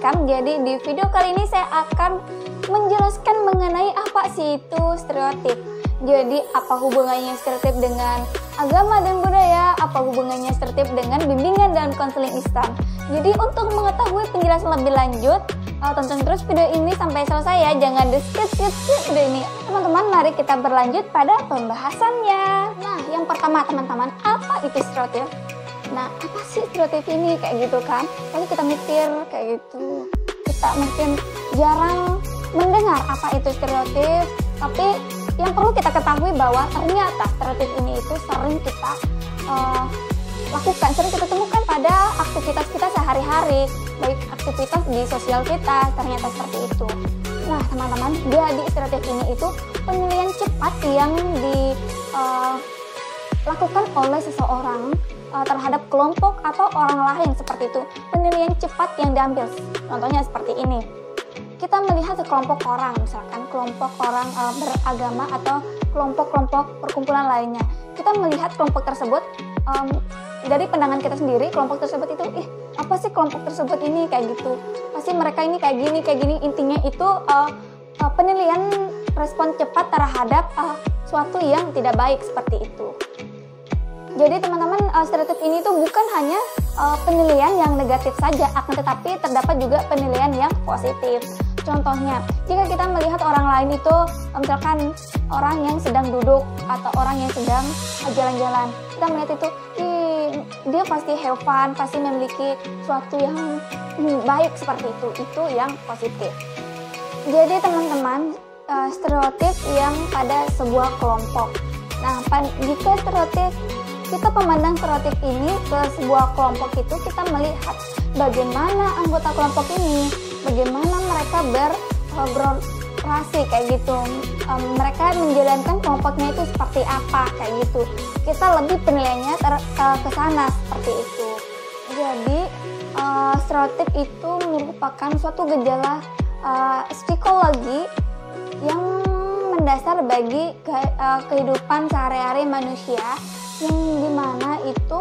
welcome. Jadi di video kali ini saya akan menjelaskan mengenai apa sih itu stereotip. Jadi apa hubungannya stereotip dengan agama dan budaya, apa hubungannya stereotip dengan bimbingan dan konseling Islam. Jadi untuk mengetahui penjelasan lebih lanjut, tonton terus video ini sampai selesai ya, jangan di skip video ini. Teman-teman, mari kita berlanjut pada pembahasannya. Nah, yang pertama teman-teman, apa itu stereotip? Nah, apa sih stereotip ini? Kayak gitu kan. Lalu kita mikir kayak gitu. Kita mungkin jarang mendengar apa itu stereotip, tapi yang perlu kita ketahui bahwa ternyata stereotip ini itu sering kita lakukan, sering kita temukan pada aktivitas kita sehari-hari, baik aktivitas di sosial kita, ternyata seperti itu. Nah, teman-teman, jadi stereotip ini itu penilaian cepat yang dilakukan oleh seseorang terhadap kelompok atau orang lain seperti itu. Penilaian cepat yang diambil, contohnya seperti ini. Kita melihat sekelompok orang, misalkan kelompok orang beragama atau kelompok-kelompok perkumpulan lainnya. Kita melihat kelompok tersebut dari pandangan kita sendiri, kelompok tersebut itu, apa sih kelompok tersebut ini kayak gitu? Pasti mereka ini kayak gini. Intinya itu penilaian respon cepat terhadap suatu yang tidak baik seperti itu. Jadi teman-teman, stereotip ini tuh bukan hanya penilaian yang negatif saja, akan tetapi terdapat juga penilaian yang positif. Contohnya, jika kita melihat orang lain itu, misalkan orang yang sedang duduk atau orang yang sedang jalan-jalan, kita melihat itu, dia pasti have fun, pasti memiliki suatu yang baik seperti itu yang positif. Jadi teman-teman, stereotip yang pada sebuah kelompok. Nah, jika stereotip kita memandang stereotip ini ke sebuah kelompok itu, kita melihat bagaimana anggota kelompok ini, bagaimana mereka beroperasi kayak gitu, mereka menjalankan kelompoknya itu seperti apa kayak gitu. Kita lebih penilaiannya ke sana seperti itu. Jadi stereotip itu merupakan suatu gejala psikologi yang mendasar bagi kehidupan sehari-hari manusia, yang dimana itu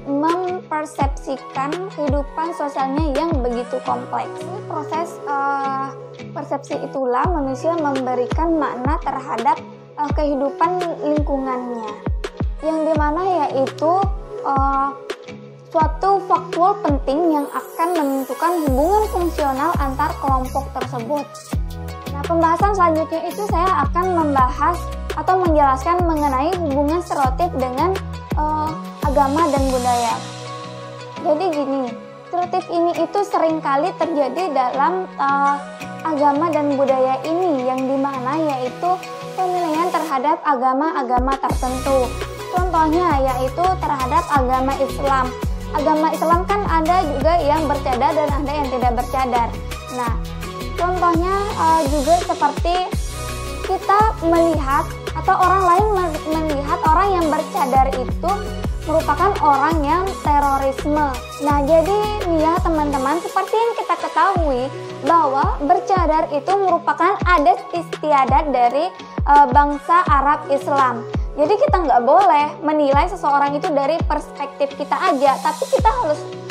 mempersepsikan kehidupan sosialnya yang begitu kompleks. Proses persepsi itulah manusia memberikan makna terhadap kehidupan lingkungannya, yang dimana yaitu suatu faktor penting yang akan menentukan hubungan fungsional antar kelompok tersebut. Nah, pembahasan selanjutnya itu saya akan membahas atau menjelaskan mengenai hubungan stereotip dengan agama dan budaya. Jadi gini, stereotip ini itu seringkali terjadi dalam agama dan budaya ini, yang dimana yaitu penilaian terhadap agama-agama tertentu. Contohnya yaitu terhadap agama Islam. Agama Islam kan ada juga yang bercadar dan ada yang tidak bercadar. Nah, contohnya juga seperti kita melihat atau orang lain melihat orang yang bercadar itu merupakan orang yang terorisme. Nah, jadi nih ya teman-teman, seperti yang kita ketahui bahwa bercadar itu merupakan adat istiadat dari bangsa Arab Islam. Jadi kita nggak boleh menilai seseorang itu dari perspektif kita aja, tapi kita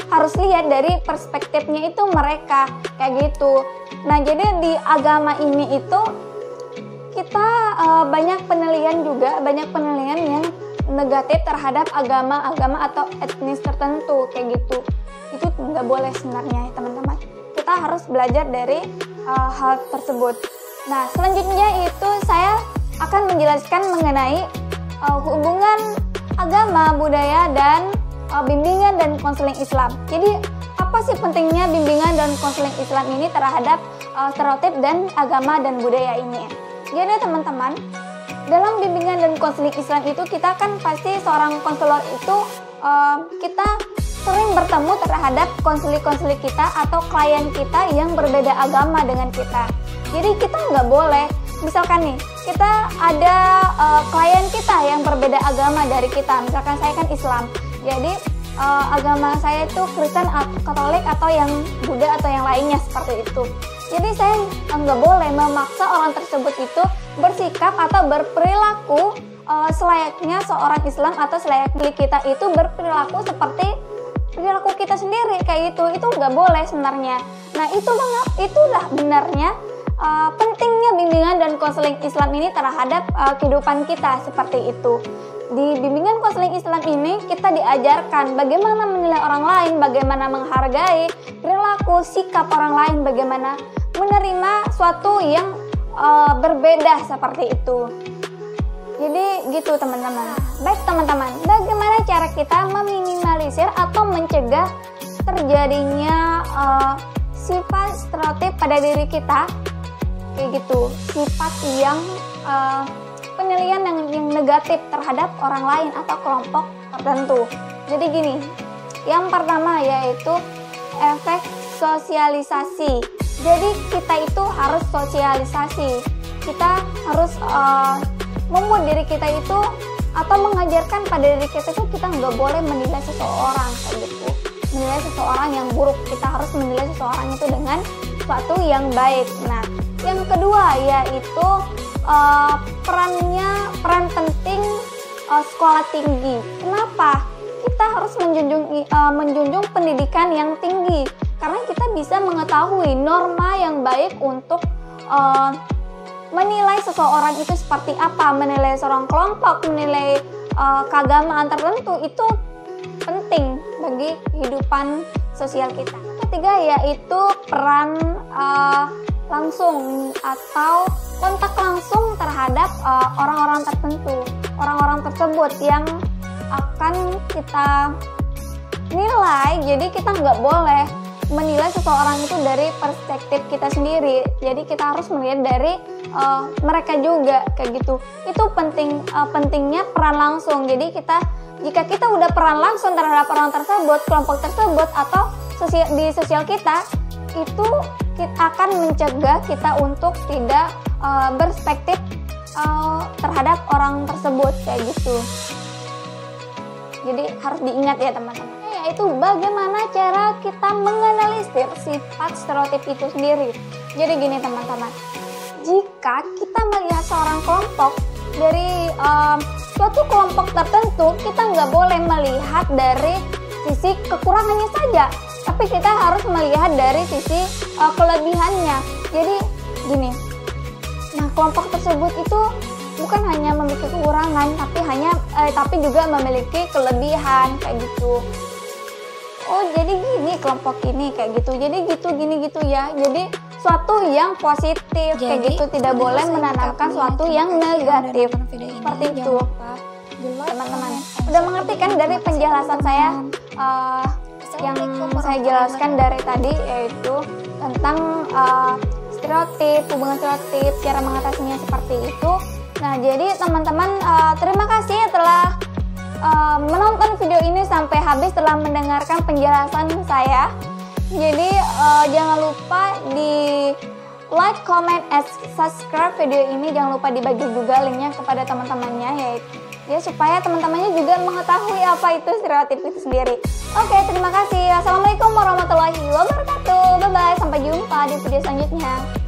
harus lihat dari perspektifnya itu mereka kayak gitu. Nah, jadi di agama ini itu kita banyak penilaian yang negatif terhadap agama-agama atau etnis tertentu kayak gitu. Itu nggak boleh sebenarnya ya teman-teman. Kita harus belajar dari hal tersebut. Nah, selanjutnya itu saya akan menjelaskan mengenai hubungan agama, budaya, dan bimbingan dan konseling Islam. Jadi apa sih pentingnya bimbingan dan konseling Islam ini terhadap stereotip dan agama dan budaya ini? Jadi teman-teman, dalam bimbingan dan konseling Islam itu kita kan pasti seorang konselor itu kita sering bertemu terhadap konseli-konseli kita atau klien kita yang berbeda agama dengan kita. Jadi kita nggak boleh, misalkan nih, kita ada klien kita yang berbeda agama dari kita. Misalkan saya kan Islam, jadi agama saya itu Kristen atau Katolik atau yang Buddha atau yang lainnya seperti itu. Jadi saya nggak boleh memaksa orang tersebut itu bersikap atau berperilaku selayaknya seorang Islam atau selayaknya kita itu berperilaku seperti perilaku kita sendiri kayak gitu, itu nggak boleh sebenarnya. Nah itulah benarnya pentingnya bimbingan dan konseling Islam ini terhadap kehidupan kita seperti itu. Di bimbingan konseling Islam ini kita diajarkan bagaimana menilai orang lain, bagaimana menghargai perilaku sikap orang lain, bagaimana menerima suatu yang berbeda seperti itu. Jadi gitu teman-teman. Baik teman-teman, bagaimana cara kita meminimalisir atau mencegah terjadinya sifat stereotip pada diri kita? Kayak gitu, sifat yang penilaian yang negatif terhadap orang lain atau kelompok tertentu. Jadi gini, yang pertama yaitu efek sosialisasi. Jadi kita itu harus sosialisasi, kita harus membuat diri kita itu atau mengajarkan pada diri kita itu kita nggak boleh menilai seseorang kayak gitu, menilai seseorang yang buruk. Kita harus menilai seseorang itu dengan sesuatu yang baik. Nah, yang kedua yaitu peran penting sekolah tinggi. Kenapa? Kita harus menjunjung pendidikan yang tinggi karena kita bisa mengetahui norma yang baik untuk menilai seseorang itu seperti apa, menilai seorang kelompok, menilai keagamaan tertentu itu penting bagi kehidupan sosial kita. Ketiga yaitu peran langsung atau kontak langsung terhadap orang-orang tertentu, orang-orang tersebut yang akan kita nilai. Jadi kita nggak boleh menilai seseorang itu dari perspektif kita sendiri. Jadi kita harus melihat dari mereka juga kayak gitu. Itu pentingnya peran langsung. Jadi jika kita udah peran langsung terhadap orang tersebut, kelompok tersebut atau di sosial kita, itu kita akan mencegah kita untuk tidak berperspektif terhadap orang tersebut kayak gitu. Jadi harus diingat ya teman-teman. Yaitu bagaimana cara kita menganalisir sifat stereotip itu sendiri. Jadi gini teman-teman, jika kita melihat seorang kelompok dari suatu kelompok tertentu, kita nggak boleh melihat dari sisi kekurangannya saja, tapi kita harus melihat dari sisi kelebihannya. Jadi gini, nah kelompok tersebut itu bukan hanya memiliki kekurangan, tapi juga memiliki kelebihan kayak gitu. Oh jadi gini kelompok ini kayak gitu, jadi gini ya. Jadi suatu yang positif kayak gitu, tidak boleh menanamkan suatu yang negatif seperti itu. Teman-teman udah mengerti kan dari penjelasan saya yang saya jelaskan dari tadi, yaitu tentang stereotip, hubungan stereotip, cara mengatasinya seperti itu. Nah jadi teman-teman terima kasih telah menonton video ini sampai habis, telah mendengarkan penjelasan saya. Jadi jangan lupa di like, comment, and subscribe video ini. Jangan lupa dibagi juga linknya kepada teman-temannya, ya supaya teman-temannya juga mengetahui apa itu stereotip itu sendiri. Oke, terima kasih. Assalamualaikum warahmatullahi wabarakatuh. Bye bye, sampai jumpa di video selanjutnya.